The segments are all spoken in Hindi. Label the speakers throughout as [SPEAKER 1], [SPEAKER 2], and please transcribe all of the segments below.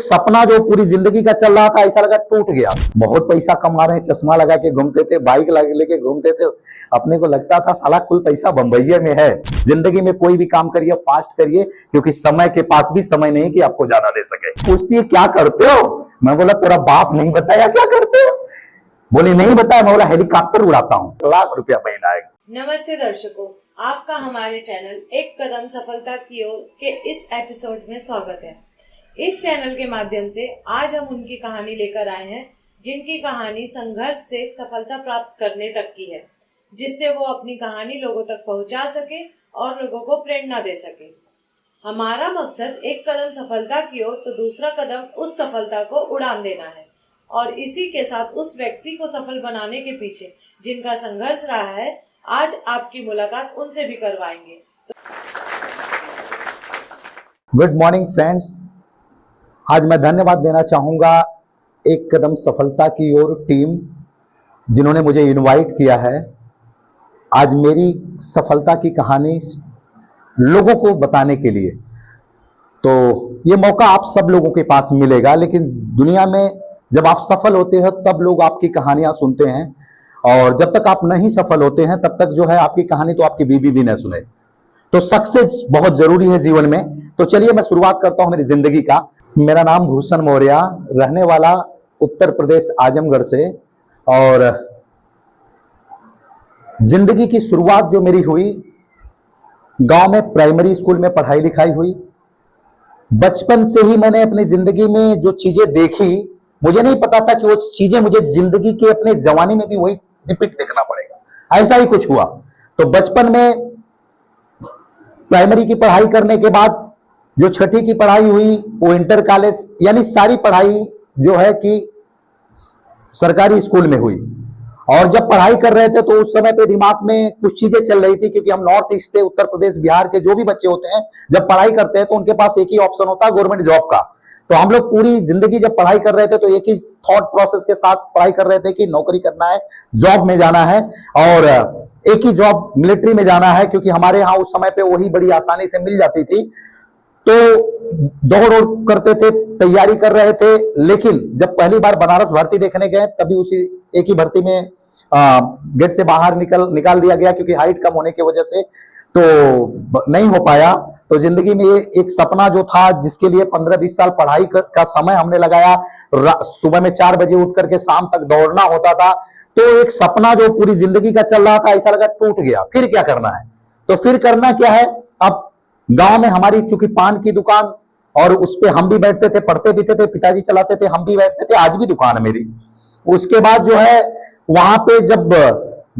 [SPEAKER 1] सपना जो पूरी जिंदगी का चल रहा था ऐसा लगा टूट गया। बहुत पैसा कमा रहे हैं, चश्मा लगा के घूमते थे, बाइक लेके घूमते थे, अपने को लगता था साला कुल पैसा बंबई में है। जिंदगी में कोई भी काम करिए फास्ट करिए, क्योंकि समय के पास भी समय नहीं कि आपको ज्यादा दे सके। पूछती है क्या करते हो, मैं बोला तेरा बाप नहीं बताया क्या करते हो, बोले नहीं बताया, मैं बोला हेलीकॉप्टर उड़ाता हूँ, ₹1,00,000 महीना आएगा।
[SPEAKER 2] नमस्ते दर्शकों, आपका हमारे चैनल एक कदम सफलता की ओर के इस एपिसोड में स्वागत है। इस चैनल के माध्यम से आज हम उनकी कहानी लेकर आए हैं जिनकी कहानी संघर्ष से सफलता प्राप्त करने तक की है, जिससे वो अपनी कहानी लोगों तक पहुंचा सके और लोगों को प्रेरणा दे सके। हमारा मकसद एक कदम सफलता की ओर तो दूसरा कदम उस सफलता को उड़ान देना है, और इसी के साथ उस व्यक्ति को सफल बनाने के पीछे जिनका संघर्ष रहा है, आज आपकी मुलाकात उनसे भी करवाएंगे।
[SPEAKER 1] गुड मॉर्निंग फ्रेंड्स, आज मैं धन्यवाद देना चाहूँगा एक कदम सफलता की ओर टीम जिन्होंने मुझे इनवाइट किया है आज मेरी सफलता की कहानी लोगों को बताने के लिए। तो ये मौका आप सब लोगों के पास मिलेगा, लेकिन दुनिया में जब आप सफल होते हैं तब लोग आपकी कहानियां सुनते हैं, और जब तक आप नहीं सफल होते हैं तब तक जो है आपकी कहानी तो आपकी बीवी भी न सुने। तो सक्सेस बहुत जरूरी है जीवन में। तो चलिए मैं शुरुआत करता हूं मेरी जिंदगी का। मेरा नाम भूषण मौर्य, रहने वाला उत्तर प्रदेश आजमगढ़ से, और जिंदगी की शुरुआत जो मेरी हुई गांव में प्राइमरी स्कूल में पढ़ाई लिखाई हुई। बचपन से ही मैंने अपनी जिंदगी में जो चीजें देखी, मुझे नहीं पता था कि वो चीजें मुझे जिंदगी के अपने जवानी में भी वही रिपीट देखना पड़ेगा, ऐसा ही कुछ हुआ। तो बचपन में प्राइमरी की पढ़ाई करने के बाद जो छठी की पढ़ाई हुई वो इंटर कॉलेज, यानी सारी पढ़ाई जो है कि सरकारी स्कूल में हुई। और जब पढ़ाई कर रहे थे तो उस समय पे दिमाग में कुछ चीजें चल रही थी, क्योंकि हम नॉर्थ ईस्ट से, उत्तर प्रदेश बिहार के जो भी बच्चे होते हैं जब पढ़ाई करते हैं तो उनके पास एक ही ऑप्शन होता है गवर्नमेंट जॉब का। तो हम लोग पूरी जिंदगी जब पढ़ाई कर रहे थे तो एक ही थॉट प्रोसेस के साथ पढ़ाई कर रहे थे कि नौकरी करना है, जॉब में जाना है, और एक ही जॉब मिलिट्री में जाना है, क्योंकि हमारे यहाँ उस समय पे वही बड़ी आसानी से मिल जाती थी। तो दौड़ करते थे, तैयारी कर रहे थे। लेकिन जब पहली बार बनारस भर्ती देखने गए तभी उसी एक ही भर्ती में गेट से बाहर निकाल दिया गया, क्योंकि हाइट कम होने की वजह से तो नहीं हो पाया। तो जिंदगी में एक सपना जो था, जिसके लिए 15-20 साल पढ़ाई का समय हमने लगाया, सुबह में 4 बजे उठ करके शाम तक दौड़ना होता था, तो एक सपना जो पूरी जिंदगी का चल रहा था ऐसा लगा टूट गया। फिर क्या करना है, तो फिर करना क्या है। अब गांव में हमारी चूंकि पान की दुकान, और उस पे हम भी बैठते थे, पढ़ते पीते थे, पिताजी चलाते थे, हम भी बैठते थे, आज भी दुकान है मेरी। उसके बाद जो है वहां पे जब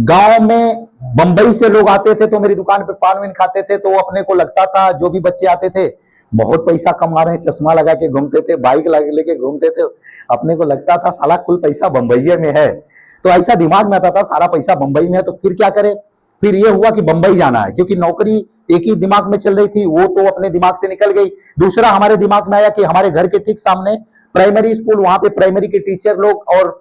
[SPEAKER 1] गांव में बंबई से लोग आते थे तो मेरी दुकान पे पान वीन खाते थे, तो अपने को लगता था, जो भी बच्चे आते थे बहुत पैसा कमा रहे हैं, चश्मा लगा के घूमते थे, बाइक लेके घूमते थे, अपने को लगता था साला कुल पैसा बंबई में है। तो ऐसा दिमाग में आता था सारा पैसा बंबई में है, तो फिर क्या करे। फिर ये हुआ कि बंबई जाना है, क्योंकि नौकरी एक ही दिमाग में चल रही थी, वो तो अपने दिमाग से निकल गई। दूसरा हमारे दिमाग में आया कि हमारे घर के ठीक सामने प्राइमरी स्कूल, वहां पे प्राइमरी के टीचर लोग और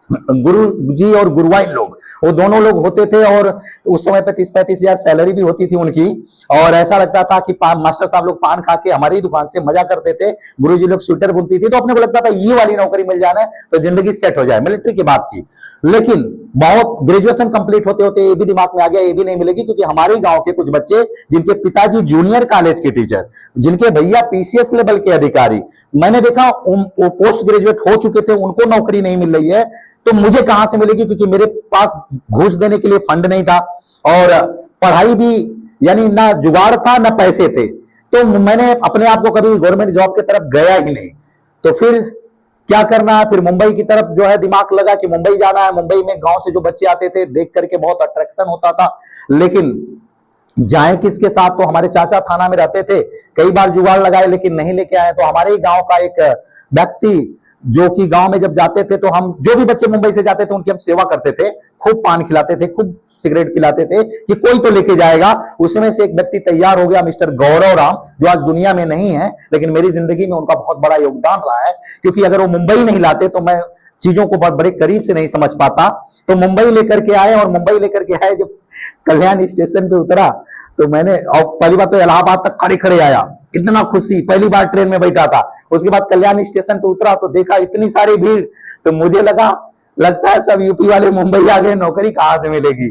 [SPEAKER 1] गुरु जी और गुरुवाइन लोग, वो दोनों लोग होते थे, और उस समय पे 30-35 हजार सैलरी भी होती थी उनकी। और ऐसा लगता था कि मास्टर साहब लोग पान खा के हमारी दुकान से मजा करते थे, गुरुजी लोग स्वेटर बुनती थी, तो अपने को लगता था ये वाली नौकरी मिल जाना है तो जिंदगी सेट हो जाए। मिलिट्री की बात की, लेकिन बहुत ग्रेजुएशन कंप्लीट होते होते ये भी दिमाग में आ गया ये भी नहीं मिलेगी, क्योंकि हमारे गांव के कुछ बच्चे जिनके पिताजी जूनियर कॉलेज के टीचर, जिनके भैया पीसीएस लेवल के अधिकारी, मैंने देखा वो पोस्ट ग्रेजुएट हो चुके थे, उनको नौकरी नहीं मिल रही है, तो मुझे कहां से मिलेगी, क्योंकि मेरे पास घूस देने के लिए फंड नहीं था, और पढ़ाई भी यानी ना जुगाड़ था ना पैसे थे। तो मैंने अपने आप को कभी गवर्नमेंट जॉब की तरफ गया ही नहीं। तो फिर क्या करना है, फिर मुंबई की तरफ जो है दिमाग लगा कि मुंबई जाना है। मुंबई में गांव से जो बच्चे आते थे देख करके बहुत अट्रैक्शन होता था, लेकिन जाए किसके साथ। तो हमारे चाचा थाना में रहते थे, कई बार जुगाड़ लगाए लेकिन नहीं लेके आए। तो हमारे ही गांव का एक व्यक्ति जो कि गांव में जब जाते थे तो हम जो भी बच्चे मुंबई से जाते थे उनकी हम सेवा करते थे, खूब पान खिलाते थे, खूब सिगरेट पिलाते थे कि कोई तो लेके जाएगा। उसमें से एक व्यक्ति तैयार हो गया, मिस्टर गौरव राम, जो आज दुनिया में नहीं है, लेकिन मेरी जिंदगी में उनका बहुत बड़ा योगदान रहा है, क्योंकि अगर वो मुंबई नहीं लाते तो मैं चीजों को बहुत बड़े करीब से नहीं समझ पाता। तो मुंबई लेकर के आए, और मुंबई लेकर के आए जब कल्याण स्टेशन पे उतरा तो मैंने, और पहली बात तो इलाहाबाद तक खड़े खड़े आया, इतना खुशी, पहली बार ट्रेन में बैठा था। उसके बाद कल्याण स्टेशन पे उतरा तो देखा इतनी सारी भीड़, तो मुझे लगता है सब यूपी वाले मुंबई आ गए, नौकरी कहाँ से मिलेगी।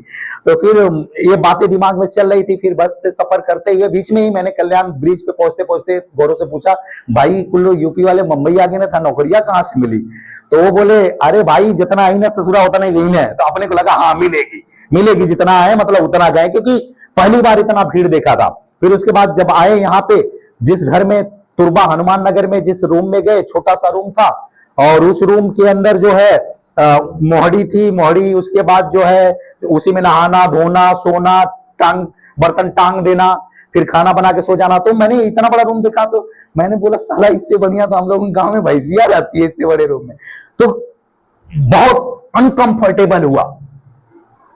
[SPEAKER 1] तो फिर ये बातें दिमाग में चल रही थी। फिर बस से सफर करते हुए बीच में ही मैंने कल्याण ब्रिज पे पहुंचते पहुंचते गौरव से पूछा, भाई कुल्लू यूपी वाले मुंबई आ गए ना, था नौकरियां कहाँ से मिली? तो वो बोले, अरे भाई जितना आई ना ससुरा उतना ही गई है। तो अपने को लगा हाँ मिलेगी मिलेगी, जितना आए मतलब उतना गए, क्योंकि पहली बार इतना भीड़ देखा था। फिर उसके बाद जब आए यहाँ पे, जिस घर में तुरबा हनुमान नगर में जिस रूम में गए, छोटा सा रूम था, और उस रूम के अंदर जो है मोहड़ी थी, मोहड़ी, उसके बाद जो है उसी में नहाना धोना सोना, टांग बर्तन टांग देना, फिर खाना बना के सो जाना। तो मैंने इतना बड़ा रूम देखा तो मैंने बोला साला इससे बढ़िया तो हम लोग गांव में भैंसिया जाती है इससे बड़े रूम में। तो बहुत अनकंफर्टेबल हुआ।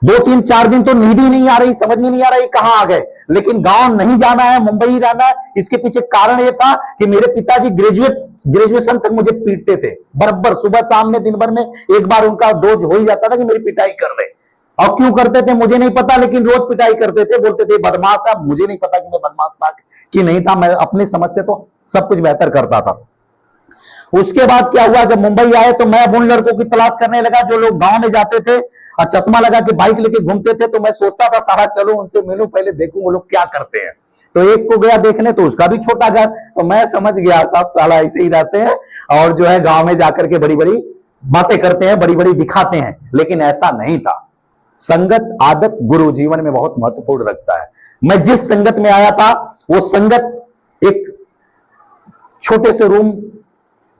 [SPEAKER 1] 2-3-4 दिन तो नींद ही नहीं आ रही, समझ में नहीं आ रही कहां आ गए। लेकिन गांव नहीं जाना है, मुंबई ही रहना है। इसके पीछे कारण यह था कि मेरे पिताजी ग्रेजुएशन तक मुझे पीटते थे बराबर, सुबह शाम में, दिन भर में एक बार उनका डोज हो ही जाता था कि मेरी पिटाई कर दे। और क्यों करते थे मुझे नहीं पता, लेकिन रोज पिटाई करते थे, बोलते थे बदमाश है। मुझे नहीं पता कि मैं बदमाश था कि नहीं था, मैं अपनी समझ से तो सब कुछ बेहतर करता था। उसके बाद क्या हुआ, जब मुंबई आए तो मैं उन लड़कों की तलाश करने लगा जो लोग गांव में जाते थे और चश्मा लगा के बाइक लेके घूमते थे। तो मैं सोचता था सारा चलो उनसे मिलूं, पहले देखूं वो लोग क्या करते हैं। तो एक को गया देखने, तो उसका भी छोटा घर, तो मैं समझ गया सब साला ऐसे ही रहते हैं और जो है गांव में जाकर के बड़ी बड़ी बातें करते हैं, बड़ी बड़ी दिखाते हैं। लेकिन ऐसा नहीं था। संगत आदत गुरु जीवन में बहुत महत्वपूर्ण रखता है। मैं जिस संगत में आया था वो संगत एक छोटे से रूम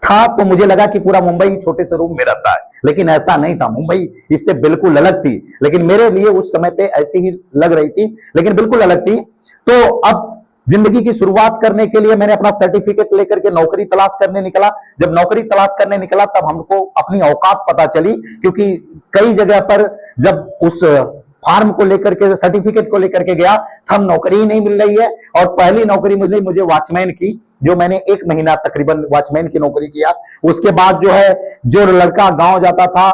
[SPEAKER 1] था, तो मुझे लगा कि पूरा मुंबई छोटे से रूम में रहता है, लेकिन ऐसा नहीं था। मुंबई इससे बिल्कुल अलग थी, लेकिन मेरे लिए उस समय पे ऐसी ही लग रही थी, लेकिन बिल्कुल अलग थी। तो अब जिंदगी की शुरुआत करने के लिए मैंने अपना सर्टिफिकेट लेकर के नौकरी तलाश करने निकला। जब नौकरी तलाश करने निकला तब हमको अपनी औकात पता चली, क्योंकि कई जगह पर जब उस फार्म को लेकर के, सर्टिफिकेट को लेकर के गया, तब नौकरी ही नहीं मिल रही है। और पहली नौकरी मिली मुझे वॉचमैन की, जो मैंने 1 महीना तकरीबन वॉचमैन की नौकरी किया। उसके बाद जो है, जो लड़का गांव जाता था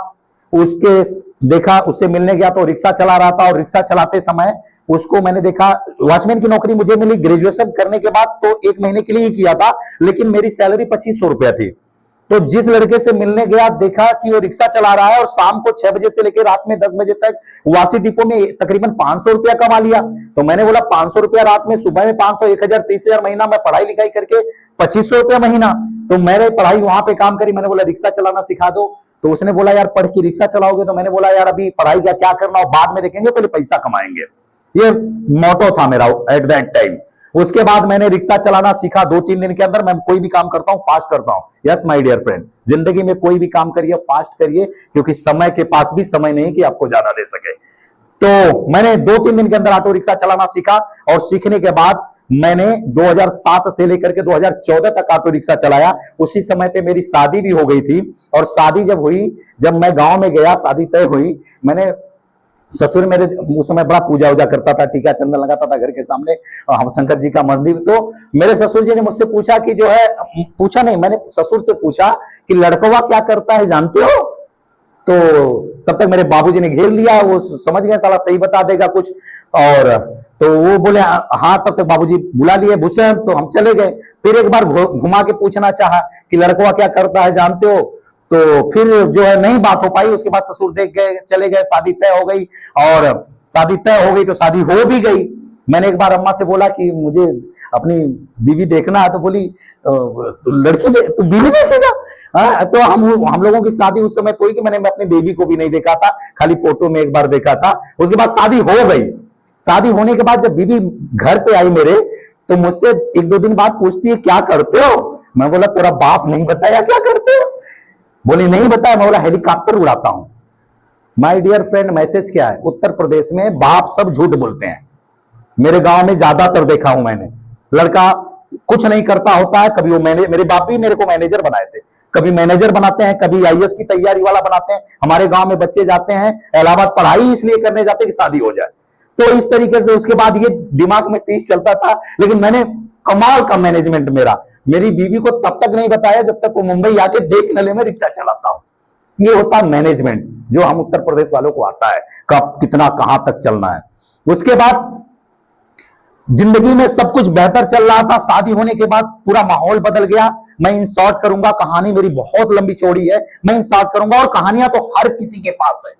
[SPEAKER 1] उसके देखा, उससे मिलने गया तो रिक्शा चला रहा था, और रिक्शा चलाते समय उसको मैंने देखा। वॉचमैन की नौकरी मुझे मिली ग्रेजुएशन करने के बाद, तो 1 महीने के लिए ही किया था, लेकिन मेरी सैलरी 2500 रुपया थी। तो जिस लड़के से मिलने गया देखा कि वो रिक्शा चला रहा है और शाम को 6 बजे से लेकर रात में 10 बजे तक वासी डिपो में तकरीबन 500 रुपया कमा लिया। तो मैंने बोला 500 रुपया रात में, सुबह में 500, 1000, 30,000 महीना, मैं पढ़ाई लिखाई करके 2500 रुपया महीना। तो मैंने पढ़ाई वहां पे काम करी। मैंने बोला रिक्शा चलाना सिखा दो। तो उसने बोला यार पढ़ के रिक्शा चलाओगे? तो मैंने बोला यार अभी पढ़ाई का क्या करना, और बाद में देखेंगे, पहले पैसा कमाएंगे। ये मोटो था मेरा एट दैट टाइम। उसके बाद मैंने रिक्शा चलाना सीखा। 2-3 दिन के अंदर मैं कोई भी काम करता हूं फास्ट करता हूं। यस माय डियर फ्रेंड, जिंदगी में कोई भी काम करिए फास्ट करिए, क्योंकि समय के पास भी समय नहीं कि आपको ज्यादा दे सके। तो मैंने 2-3 दिन के अंदर ऑटो रिक्शा चलाना सीखा, और सीखने के बाद मैंने 2007 से लेकर के 2014 तक ऑटो रिक्शा चलाया। उसी समय पे मेरी शादी भी हो गई थी, और शादी जब हुई, जब मैं गांव में गया, शादी तय हुई, मैंने ससुर मेरे उस समय बड़ा पूजा वूजा करता था, टीका चंदन लगाता था घर के सामने, हम शंकर जी का मंदिर। तो मेरे ससुर जी ने मुझसे पूछा कि जो है, पूछा नहीं, मैंने ससुर से पूछा कि लड़कवा क्या करता है जानते हो? तो तब तक मेरे बाबूजी ने घेर लिया, वो समझ गए साला सही बता देगा कुछ। और तो वो बोले हाँ। तब तक बाबूजी बुला लिए भूषण, तो हम चले गए। फिर एक बार घुमा के पूछना चाहा कि लड़कवा क्या करता है जानते हो? तो फिर जो है नहीं बात हो पाई। उसके बाद ससुर देख गए, चले गए, शादी तय हो गई। और शादी तय हो गई तो शादी हो भी गई। मैंने एक बार अम्मा से बोला कि मुझे अपनी बीवी देखना है, तो बोली लड़की तो बीवी देखेगा? हाँ। तो हम लोगों की शादी उस समय कोई कि मैंने अपनी बेबी को भी नहीं देखा था, खाली फोटो में एक बार देखा था। उसके बाद शादी हो गई। शादी होने के बाद जब बीवी घर पे आई मेरे, तो मुझसे 1-2 दिन बाद पूछती है क्या करते हो? मैं बोला तेरा बाप नहीं बताया क्या करते हो? बोली नहीं बताया। मैं बोला हेलीकॉप्टर उड़ाता हूं। माय डियर फ्रेंड, मैसेज क्या है? उत्तर प्रदेश में बाप सब झूठ बोलते हैं। मेरे गांव में ज्यादातर देखा हूं मैंने, लड़का कुछ नहीं करता होता है। कभी वो मेरे बाप भी मेरे को मैनेजर बनाए थे, कभी मैनेजर बनाते हैं, कभी आईएएस की तैयारी वाला बनाते हैं। हमारे गांव में बच्चे जाते हैं इलाहाबाद पढ़ाई इसलिए करने जाते हैं कि शादी हो जाए। तो इस तरीके से उसके बाद ये दिमाग में टीस चलता था। लेकिन मैंने कमाल का मैनेजमेंट मेरी बीवी को तब तक नहीं बताया जब तक वो मुंबई आके देख न ले मैं रिक्शा चलाता हूं। ये होता मैनेजमेंट जो हम उत्तर प्रदेश वालों को आता है, कब कितना कहां तक चलना है। उसके बाद जिंदगी में सब कुछ बेहतर चल रहा था। शादी होने के बाद पूरा माहौल बदल गया। मैं इन शॉर्ट करूंगा, कहानी मेरी बहुत लंबी चौड़ी है, मैं इन शॉर्ट करूंगा। और कहानियां तो हर किसी के पास है,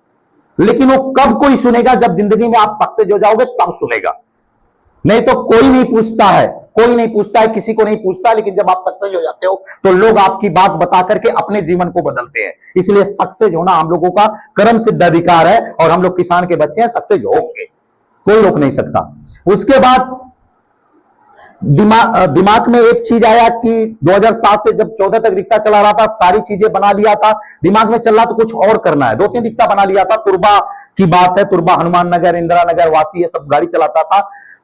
[SPEAKER 1] लेकिन वो कब कोई सुनेगा, जब जिंदगी में आप सक्सेस हो जाओगे तब सुनेगा। नहीं तो कोई नहीं पूछता है, कोई नहीं पूछता है, किसी को नहीं पूछता। लेकिन जब आप सक्सेस हो जाते हो तो लोग आपकी बात बता करके अपने जीवन को बदलते हैं। इसलिए सक्सेस होना हम लोगों का कर्म सिद्ध अधिकार है, और हम लोग किसान के बच्चे हैं, सक्सेस होंगे, कोई रोक नहीं सकता। उसके बाद दिमाग में एक चीज आया कि 2007 से जब 14 तक रिक्शा चला रहा था, सारी चीजें बना लिया था, दिमाग में चल रहा तो कुछ और करना है। 2-3 रिक्शा बना लिया था। तुरबा की बात है, तुरबा, हनुमान नगर, इंदिरा नगर, वासी, ये सब गाड़ी चलाता था।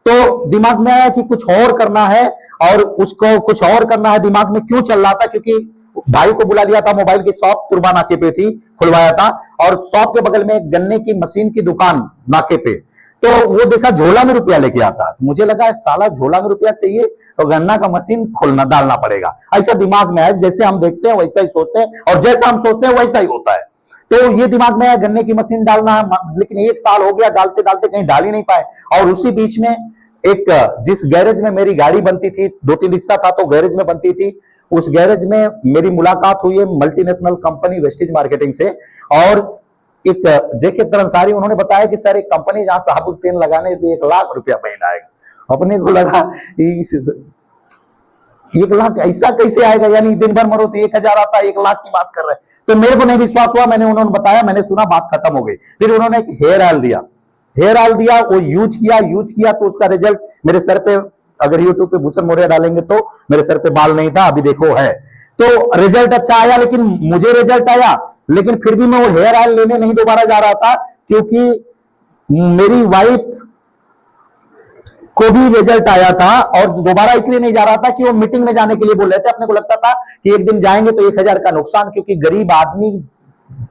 [SPEAKER 1] तो दिमाग में आया कि कुछ और करना है, और उसको कुछ और करना है। दिमाग में क्यों चल रहा था, क्योंकि भाई को बुला लिया था, मोबाइल की शॉप तुरबा नाके पे थी, खुलवाया था, और शॉप के बगल में एक गन्ने की मशीन की दुकान नाके पे। तो वो देखा झोला में रुपया लेके आता, तो मुझे लगा साला झोला में रुपया चाहिए तो गन्ना का मशीन खोलना डालना पड़ेगा। ऐसा दिमाग में है, जैसे हम देखते हैं वैसा ही सोचते हैं, और जैसा हम सोचते हैं वैसा ही होता है। तो ये दिमाग में है गन्ने की मशीन डालना है, लेकिन 1 साल हो गया डालते डालते कहीं डाल ही नहीं पाए। और उसी बीच में एक जिस गैरेज में मेरी गाड़ी बनती थी, 2-3 रिक्शा था तो गैरेज में बनती थी, उस गैरेज में मेरी मुलाकात हुई है मल्टीनेशनल कंपनी वेस्टेज मार्केटिंग से। और एक जेके तरंसारी, उन्होंने बताया कि सर एक कंपनी जहां साबुन तेल लगाने से 1 लाख रुपया महीना आएगा। अपने को लगा 1 लाख ऐसा कैसे आएगा, यानी दिन भर मरो तो 1000 आता, 1 लाख की बात कर रहे हैं। तो मेरे को नहीं विश्वास हुआ, मैंने उन्होंने बताया, मैंने सुना, बात खत्म हो गई। फिर उन्होंने एक हेयर ऑयल दिया, हेयर ऑयल दिया, वो यूज किया तो उसका रिजल्ट मेरे सर पे, अगर यूट्यूब पे भूषण मौर्य डालेंगे तो मेरे सर पे बाल नहीं था, अभी देखो है। तो रिजल्ट अच्छा आया, लेकिन मुझे रिजल्ट आया, लेकिन फिर भी मैं वो हेयर ऑयल लेने नहीं दोबारा जा रहा था, क्योंकि मेरी वाइफ को भी रिजल्ट आया था। और दोबारा इसलिए नहीं जा रहा था कि वो मीटिंग में जाने के लिए बोल रहे थे। अपने को लगता था कि एक दिन जाएंगे तो 1000 का नुकसान, क्योंकि गरीब आदमी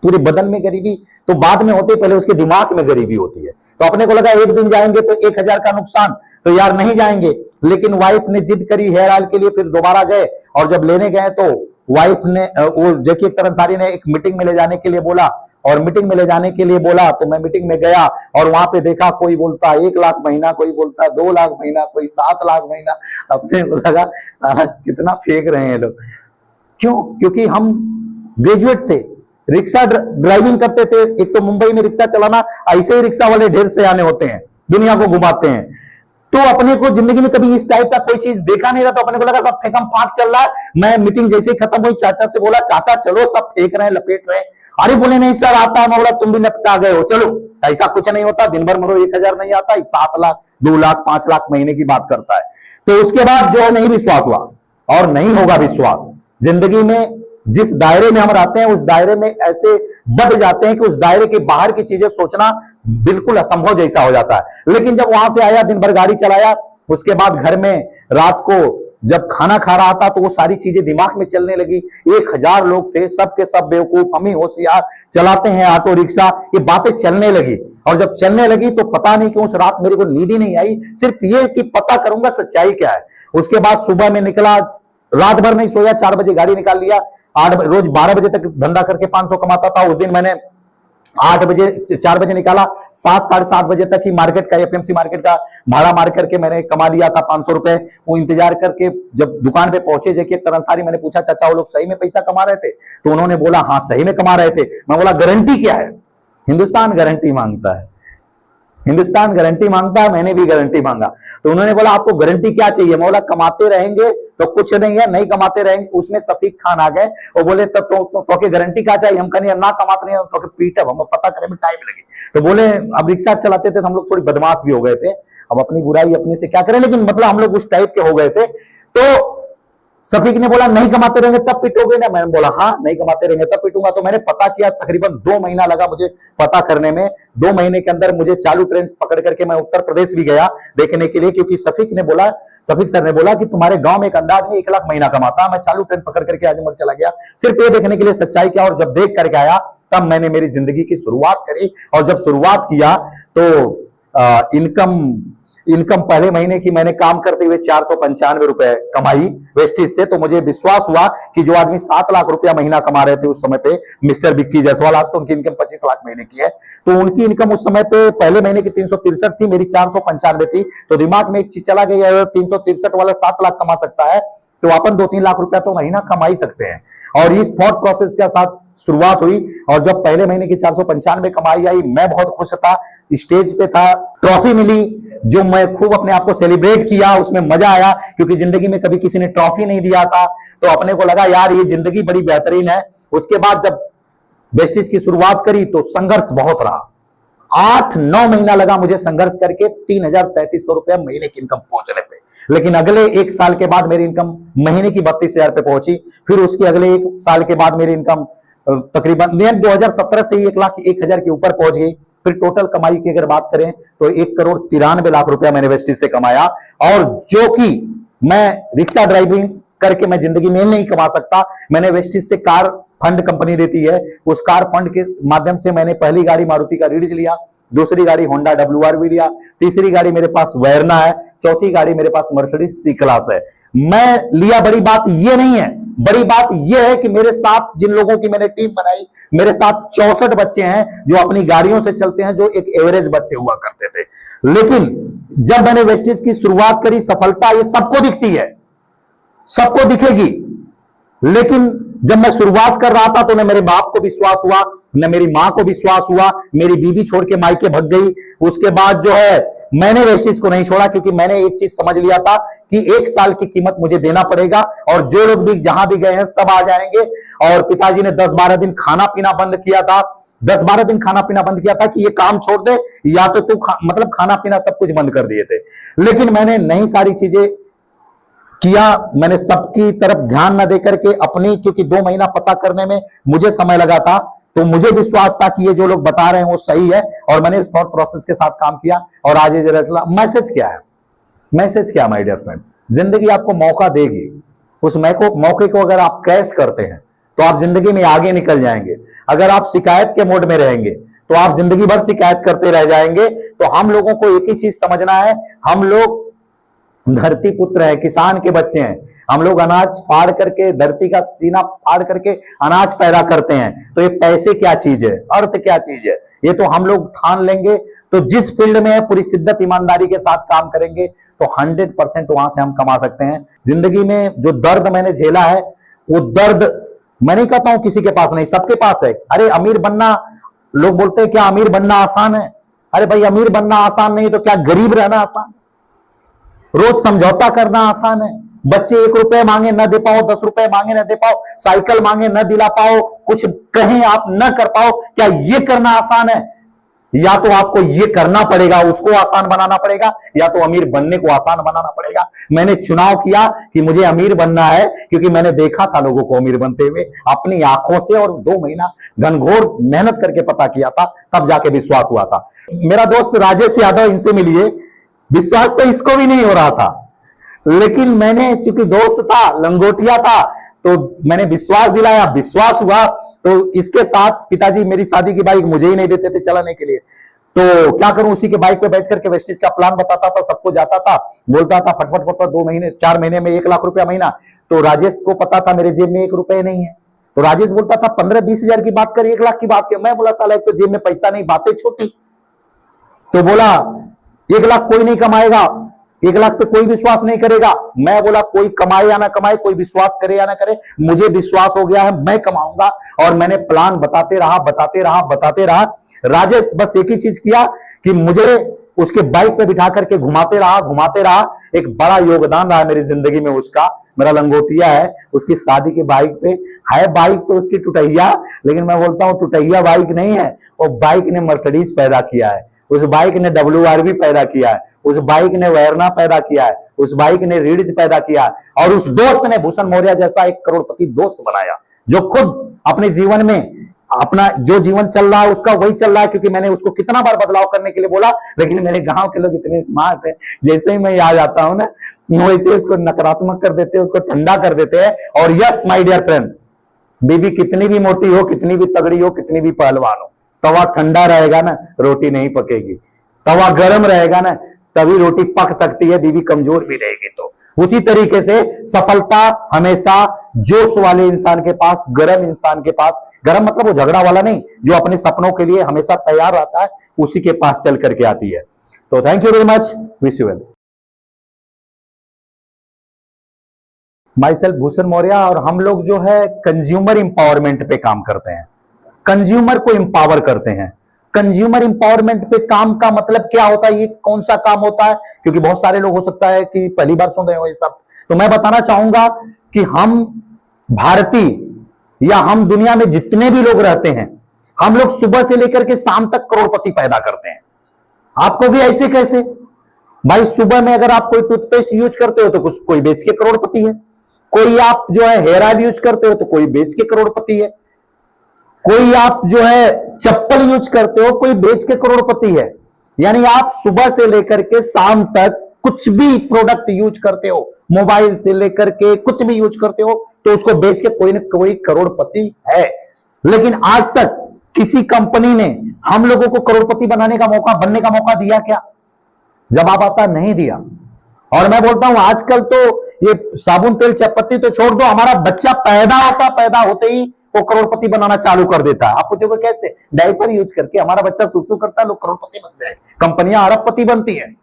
[SPEAKER 1] पूरे बदन में गरीबी तो बाद में होती है, पहले उसके दिमाग में गरीबी होती है। तो अपने को लगा एक दिन जाएंगे तो 1000 का नुकसान, तो यार नहीं जाएंगे। लेकिन वाइफ ने जिद करी हेयर ऑयल के लिए, फिर दोबारा गए, और जब लेने गए तो वाइफ ने, वो जेके तरंसारी ने एक मीटिंग में ले जाने के लिए बोला, और मीटिंग में ले जाने के लिए बोला तो मैं मीटिंग में गया, और वहां पे देखा कोई बोलता 1 लाख महीना, कोई बोलता 2 लाख महीना, कोई 7 लाख महीना। अपने को लगा कितना फेंक रहे हैं लोग। क्यों? क्योंकि हम ग्रेजुएट थे, रिक्शा ड्राइविंग करते थे। एक तो मुंबई में रिक्शा चलाना, ऐसे ही रिक्शा वाले ढेर से आने होते हैं, दुनिया को घुमाते हैं। तो अपने को जिंदगी में कभी इस टाइप का कोई चीज देखा नहीं था, तो अपने को लगा सब फेंकम फाक चल रहा है। मैं मीटिंग जैसे ही खत्म हुई, चाचा से बोला, चाचा चलो, सब फेंक रहे हैं, लपेट रहे हैं। अरे बोले नहीं सर आता है। मैं बोला तुम भी लपटा गए हो, चलो। ऐसा कुछ नहीं होता, दिन भर मरो 1000 नहीं आता, 7 लाख, 2 लाख, 5 लाख महीने की बात करता है। तो उसके बाद जो नहीं विश्वास हुआ, और नहीं होगा विश्वास। जिंदगी में जिस दायरे में हम रहते हैं, उस दायरे में ऐसे बढ़ जाते हैं कि उस दायरे के बाहर की चीजें सोचना बिल्कुल असंभव जैसा हो जाता है। लेकिन जब वहां से आया, दिन भर गाड़ी चलाया, उसके बाद घर में रात को जब खाना खा रहा था, तो वो सारी चीजें दिमाग में चलने लगी। 1000 लोग थे, सबके सब बेवकूफ, हम ही होशियार, चलाते हैं ऑटो रिक्शा, ये बातें चलने लगी। और जब चलने लगी तो पता नहीं क्यों उस रात मेरे को नींद ही नहीं आई, सिर्फ ये कि पता करूंगा सच्चाई क्या है। उसके बाद सुबह में निकला, रात भर नहीं सोया, 4 बजे गाड़ी निकाल लिया। रोज 12 बजे तक धंधा करके 500 कमाता था। उस दिन मैंने 8 बजे, 4 बजे निकाला, 7, साढ़े 7 बजे तक ही मार्केट का, एपीएमसी मार्केट का भाड़ा मार करके मैंने कमा लिया था 500 रुपए। वो इंतजार करके जब दुकान पे पहुंचे जेके तरंसारी, मैंने पूछा चाचा वो लोग सही में पैसा कमा रहे थे? तो उन्होंने बोला हाँ सही में कमा रहे थे। मैं बोला गारंटी क्या है? हिंदुस्तान गारंटी मांगता है, हिंदुस्तान गारंटी मांगता है, मैंने भी गारंटी मांगा। तो उन्होंने बोला आपको गारंटी क्या चाहिए? मैं बोला कमाते रहेंगे तो कुछ नहीं है, नहीं कमाते रहेंगे। उसमें सफीक खान आ गए और बोले तब तो गारंटी क्या चाहिए? हम कहने ना कमाते नहीं तो पीटब, हम पता करने में टाइम लगे। तो बोले अब रिक्शा चलाते थे तो हम लोग थोड़ी बदमाश भी हो गए थे, अब अपनी बुराई अपने से क्या करें, लेकिन मतलब हम लोग उस टाइप के हो गए थे। तो सफीक ने बोला नहीं कमाते रहेंगे तब पिटोगे ना? मैंने बोला हाँ नहीं कमाते रहेंगे तब पिटूंगा। तो मैंने पता किया, तकरीबन 2 महीना लगा मुझे पता करने में। 2 महीने के अंदर मुझे चालू ट्रेन पकड़ करके मैं उत्तर प्रदेश भी गया देखने के लिए, क्योंकि सफीक सर ने बोला कि तुम्हारे गांव में एक अंदाज में 1 लाख महीना कमाता। मैं चालू ट्रेन पकड़ करके आजमगढ़ चला गया, सिर्फ ये देखने के लिए सच्चाई क्या। और जब देख करके आया तब मैंने मेरी जिंदगी की शुरुआत करी। और जब शुरुआत किया तो इनकम पहले महीने की मैंने काम करते हुए 495 रुपए कमाई वेस्टिज से, तो मुझे विश्वास हुआ कि जो आदमी 7 लाख रुपया महीना कमा रहे थे उस समय पे, मिस्टर विक्की जायसवाल, आज तो उनकी इनकम 25 लाख महीने की है, तो उनकी इनकम उस समय पे पहले महीने की 363 थी, मेरी 495 थी। तो दिमाग में एक चीज चला गई, अगर 363 वाला 7 लाख कमा सकता है तो अपन 2-3 लाख रुपया तो महीना कमा ही सकते हैं। और इस थॉट प्रोसेस के साथ शुरुआत हुई, और जब पहले महीने की 495 कमाई आई, मैं बहुत खुश था, स्टेज पे था, ट्रॉफी मिली, जो मैं खूब अपने आप को सेलिब्रेट किया, उसमें मजा आया, क्योंकि जिंदगी में कभी किसी ने ट्रॉफी नहीं दिया था, तो अपने को लगा यार ये जिंदगी बड़ी बेहतरीन है। उसके बाद जब वेस्टिज की शुरुआत करी तो संघर्ष बहुत रहा, 8-9 महीना लगा मुझे संघर्ष करके 3,3300 रुपया महीने की इनकम पहुंचने पे। लेकिन अगले 1 साल के बाद मेरी इनकम महीने की 32,000 पे पहुंची। फिर उसके अगले 1 साल के बाद मेरी इनकम तकरीबन 2017 से ही 1,01,000 के ऊपर पहुंच गई। फिर टोटल कमाई की अगर बात करें तो 1,93,00,000 रुपया मैंने वेस्टिज से कमाया, और जो कि मैं रिक्शा ड्राइविंग करके मैं जिंदगी में नहीं कमा सकता। मैंने वेस्टिज से कार फंड कंपनी देती है, उस कार फंड के माध्यम से मैंने पहली गाड़ी मारुति का रीड्स लिया, दूसरी गाड़ी होंडा WRV लिया, तीसरी गाड़ी मेरे पास वेरना है, चौथी गाड़ी मेरे पास मर्सिडीज C क्लास है। मैं लिया, बड़ी बात ये नहीं है, बड़ी बात यह है कि मेरे साथ जिन लोगों की मैंने टीम बनाई, मेरे साथ 64 बच्चे हैं जो अपनी गाड़ियों से चलते हैं, जो एक एवरेज बच्चे हुआ करते थे। लेकिन जब मैंने वेस्टिज की शुरुआत करी, सफलता ये सबको दिखती है, सबको दिखेगी, लेकिन जब मैं शुरुआत कर रहा था तो न मेरे बाप को विश्वास हुआ, न मेरी मां को विश्वास हुआ, मेरी बीवी छोड़ के मायके भग गई। उसके बाद जो है मैंने वेस्टिज को नहीं छोड़ा, क्योंकि मैंने एक चीज समझ लिया था कि 1 साल की कीमत मुझे देना पड़ेगा, और जो लोग भी जहां भी गए हैं सब आ जाएंगे। और पिताजी ने 10-12 दिन खाना पीना बंद किया था, 10-12 दिन खाना पीना बंद किया था कि ये काम छोड़ दे, या तो तू मतलब खाना पीना सब कुछ बंद कर दिए थे। लेकिन मैंने नहीं सारी चीजें किया, मैंने सबकी तरफ ध्यान न देकर के अपनी, क्योंकि 2 महीना पता करने में मुझे समय लगा था, तो मुझे विश्वास था कि ये जो लोग बता रहे हैं वो सही है, और मैंने उस थॉट प्रोसेस के साथ काम किया। और आज ये जरा मैसेज क्या है, मैसेज क्या माय डियर फ्रेंड, जिंदगी आपको मौका देगी, उस मौके को अगर आप कैश करते हैं तो आप जिंदगी में आगे निकल जाएंगे। अगर आप शिकायत के मोड में रहेंगे तो आप जिंदगी भर शिकायत करते रह जाएंगे। तो हम लोगों को एक ही चीज समझना है, हम लोग धरती पुत्र है, किसान के बच्चे हैं, हम लोग अनाज फाड़ करके, धरती का सीना फाड़ करके अनाज पैदा करते हैं। तो ये पैसे क्या चीज है, अर्थ क्या चीज है, ये तो हम लोग ठान लेंगे। तो जिस फील्ड में है पूरी शिद्दत ईमानदारी के साथ काम करेंगे तो 100% वहां से हम कमा सकते हैं। जिंदगी में जो दर्द मैंने झेला है, वो दर्द मैं नहीं कहता हूं किसी के पास नहीं, सबके पास है। अरे अमीर बनना, लोग बोलते हैं क्या अमीर बनना आसान है? अरे भाई अमीर बनना आसान नहीं तो क्या गरीब रहना आसान? रोज समझौता करना आसान है? बच्चे 1 रुपए मांगे न दे पाओ, 10 रुपए मांगे न दे पाओ, साइकिल मांगे न दिला पाओ, कुछ कहें आप न कर पाओ, क्या ये करना आसान है? या तो आपको ये करना पड़ेगा, उसको आसान बनाना पड़ेगा, या तो अमीर बनने को आसान बनाना पड़ेगा। मैंने चुनाव किया कि मुझे अमीर बनना है, क्योंकि मैंने देखा था लोगों को अमीर बनते हुए अपनी आंखों से, और 2 महीना घनघोर मेहनत करके पता किया था, तब जाके विश्वास हुआ था। मेरा दोस्त राजेश यादव, इनसे मिलिए, विश्वास तो इसको भी नहीं हो रहा था, लेकिन मैंने चूंकि दोस्त था, लंगोटिया था, तो मैंने विश्वास दिलाया, विश्वास हुआ। तो इसके साथ पिताजी मेरी शादी की बाइक मुझे ही नहीं देते थे चलाने के लिए, तो क्या करूं, उसी के बाइक पे बैठ करके वेस्टिज का प्लान बताता था, सबको जाता था, बोलता था फटफट फटफट 2 महीने 4 महीने में 1 लाख रुपया महीना। तो राजेश को पता था मेरे जेब में 1 रुपए नहीं है, तो राजेश बोलता था 15-20 हजार की बात कर, 1 लाख की बात कर। मैं बोला साला एक तो जेब में पैसा नहीं, बातें छोटी। तो बोला 1 लाख कोई नहीं कमाएगा, 1 लाख पे कोई विश्वास नहीं करेगा। मैं बोला कोई कमाए या ना कमाए, कोई विश्वास करे या ना करे, मुझे विश्वास हो गया है, मैं कमाऊंगा। और मैंने प्लान बताते रहा, बताते रहा, बताते रहा। राजेश बस एक ही चीज किया कि मुझे उसके बाइक पे बिठा करके घुमाते रहा, घुमाते रहा। एक बड़ा योगदान रहा मेरी जिंदगी में उसका, मेरा लंगोटिया है, उसकी शादी की बाइक पे है। बाइक तो उसकी टुटैया, लेकिन मैं बोलता हूं टुटैया बाइक नहीं है, वो बाइक ने मर्सिडीज पैदा किया है, उस बाइक ने WRV पैदा किया है, उस बाइक ने वेरना पैदा किया है, उस बाइक ने रीड्स पैदा किया है, और उस दोस्त ने भूषण मौर्य जैसा एक करोड़पति दोस्त बनाया, जो खुद अपने जीवन में अपना जो जीवन चल रहा है उसका वही चल रहा है। क्योंकि मैंने उसको कितना बार बदलाव करने के लिए बोला, लेकिन मेरे गांव के लोग इतने स्मार्ट हैं, जैसे ही मैं आ जाता हूं ना वैसे उसको नकारात्मक कर देते हैं, उसको ठंडा कर देते हैं। और यस माय डियर फ्रेंड, बीबी कितनी भी मोटी हो, कितनी भी तगड़ी हो, कितनी भी पहलवान हो, तवा ठंडा रहेगा ना रोटी नहीं पकेगी, तवा गर्म रहेगा ना तभी रोटी पक सकती है, बीवी कमजोर भी रहेगी तो। उसी तरीके से सफलता हमेशा जोश वाले इंसान के पास, गर्म इंसान के पास, गर्म मतलब वो झगड़ा वाला नहीं, जो अपने सपनों के लिए हमेशा तैयार रहता है, उसी के पास चल करके आती है। तो thank you very much, wish you well. My self Bhushan Maurya, और हम लोग जो है कंज्यूमर इंपावरमेंट पे काम करते हैं, कंज्यूमर को इंपावर करते हैं। कंज्यूमर इंपावरमेंट पे काम का मतलब क्या होता है, ये कौन सा काम होता है, क्योंकि बहुत सारे लोग हो सकता है कि पहली बार सुन रहे हो ये सब। तो मैं बताना चाहूंगा कि हम भारतीय या हम दुनिया में जितने भी लोग रहते हैं, हम लोग सुबह से लेकर के शाम तक करोड़पति पैदा करते हैं। आपको भी ऐसे कैसे भाई, सुबह में अगर आप कोई टूथपेस्ट यूज करते हो तो कुछ कोई बेच के करोड़पति है, कोई आप जो है हेयर ऑयल यूज करते हो तो कोई बेच के करोड़पति है, कोई आप जो है चप्पल यूज करते हो कोई बेच के करोड़पति है। यानी आप सुबह से लेकर के शाम तक कुछ भी प्रोडक्ट यूज करते हो, मोबाइल से लेकर के कुछ भी यूज करते हो तो उसको बेच के कोई ना कोई करोड़पति है। लेकिन आज तक किसी कंपनी ने हम लोगों को करोड़पति बनने का मौका दिया क्या? जवाब आता नहीं दिया। और मैं बोलता हूं आजकल तो ये साबुन तेल चायपत्ती तो छोड़ दो, हमारा बच्चा पैदा होते ही वो करोड़पति बनाना चालू कर देता है। आप पूछोगे कैसे? डायपर यूज करके हमारा बच्चा सुसु करता है, लोग करोड़पति बन जाए, कंपनियां अरबपति बनती हैं।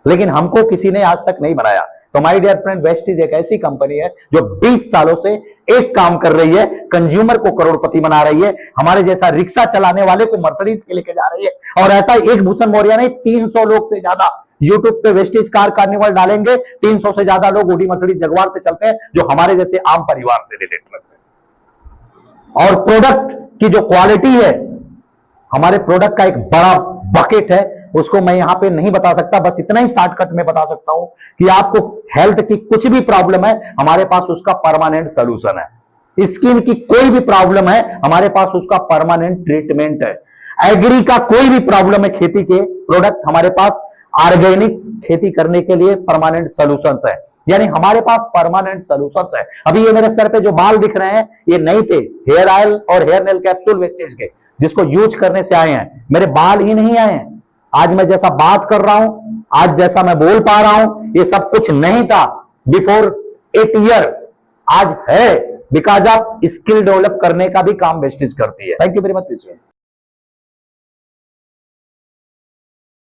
[SPEAKER 1] लेकिन हमको किसी ने आज तक नहीं बनाया। तो माय डियर फ्रेंड, वेस्टीज एक ऐसी कंपनी है जो 20 सालों से एक काम कर रही है, कंज्यूमर को करोड़पति बना रही है। हमारे जैसा रिक्शा चलाने वाले को मर्सिडीज के लेके जा रही है। और ऐसा एक भूषण मौर्य नहीं, 300 लोग से ज्यादा यूट्यूब पे वेस्टीज कार कार्निवल डालेंगे, 300 से ज्यादा लोग ओडी मर्सिडीज जगुआर से चलते हैं, जो हमारे जैसे आम परिवार से रिलेट रखते हैं। और प्रोडक्ट की जो क्वालिटी है, हमारे प्रोडक्ट का एक बड़ा बकेट है, उसको मैं यहां पे नहीं बता सकता, बस इतना ही शॉर्टकट में बता सकता हूं कि आपको हेल्थ की कुछ भी प्रॉब्लम है, हमारे पास उसका परमानेंट सॉल्यूशन है। स्किन की कोई भी प्रॉब्लम है, हमारे पास उसका परमानेंट ट्रीटमेंट है। एग्री का कोई भी प्रॉब्लम है, खेती के प्रोडक्ट, हमारे पास ऑर्गेनिक खेती करने के लिए परमानेंट सॉल्यूशंस है। यानी हमारे पास परमानेंट सॉल्यूशंस है। अभी ये मेरे सर पे जो बाल दिख रहे हैं, ये नहीं थे, हेयर ऑयल और हेयर नेल कैप्सूल वेस्टेज के, जिसको यूज करने से आए हैं। मेरे बाल ही नहीं आए हैं। आज मैं जैसा बात कर रहा हूं, आज जैसा मैं बोल पा रहा हूं, ये सब कुछ नहीं था बिफोर 8 ईयर। आज है बिकॉज ऑफ स्किल डेवलप करने का भी काम वेस्टेज करती है। Thank you very much.